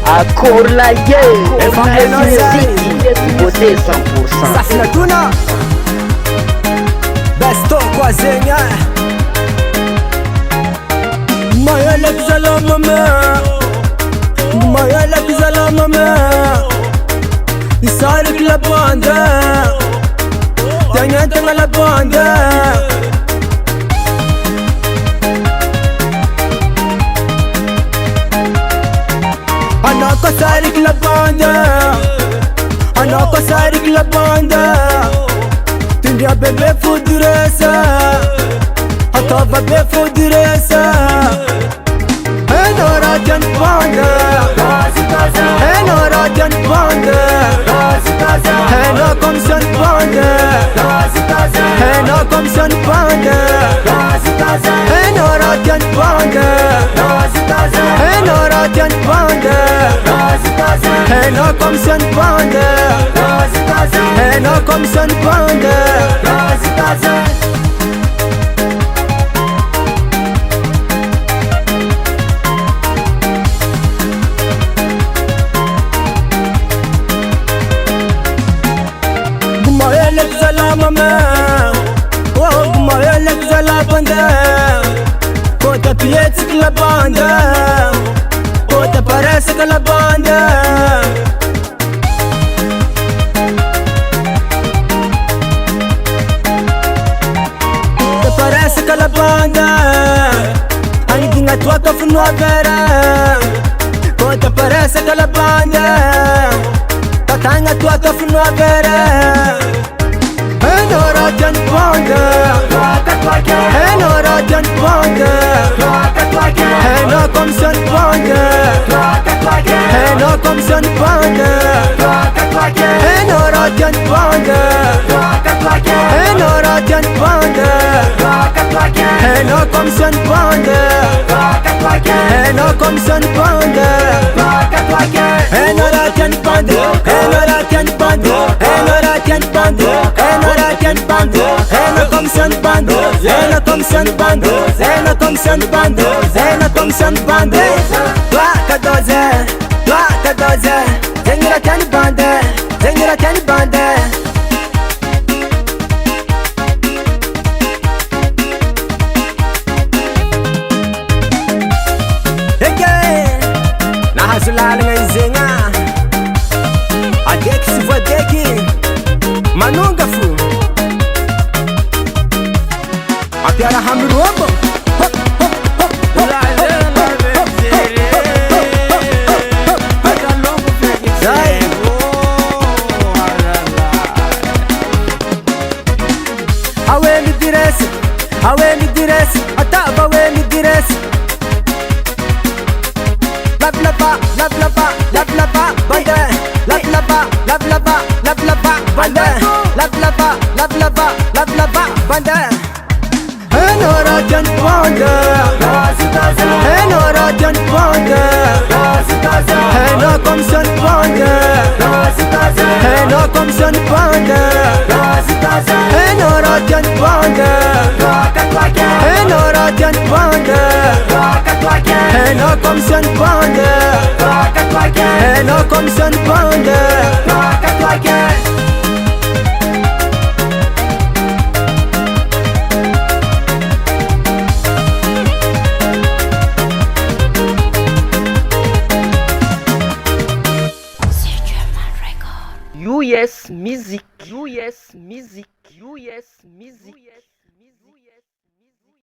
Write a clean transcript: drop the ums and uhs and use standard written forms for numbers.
Akola ye beauté 100%. Safina tuna Besto kwa zenye Mayele kizala mame Mayele kizala mame Isari kila bande Tenye tenga la bande Anako sarik la bande Anako sarik la bande Tindia bebe fuduresa Atova be fuduresa Enora jan bande Enora jan bande Eno komsan bande Eno komsan bande Enora jan bande Enora jan bande Eno komsan bande Eno komsan bande Gumayelek zala mame Oh gumayelek zala bande Kota piyetik la bande Kota parece que la bande Kota parece que la bande Ani dinga tua ka funu avera Kota parece que la bande Tatanga tua ka funu avera Enora jan bande Enora jan bande Eno komsan bande Eno komsan bande Enora jan bande Enora jan bande Eno komsan bande Eno komsan bande Enora jan bande Enora jan bande Enora jan bande Enora jan bande Eno komsan bande Eno komsan bande Eno komsan bande Eno komsan bande Placa 12 Placa 12 Zengira jan bande Zengira jan bande Nahazulala ngenzenga Adeki sivodeki Manunga fu Apiara hamiruombo Awe mi diresi Awe mi diresi Ataba we mi diresi Lap lapa, lap lapa, lap lapa, bande Lap lapa, lap lapa, lap lapa, bande Lap lapa, lap lapa, lap lapa, bande Enora jan bande Enora jan bande Eno komsan bande Eno komsan bande Enora jan bande Enora jan bande Eno komsan bande Eno komsan bande US Music US Music US Music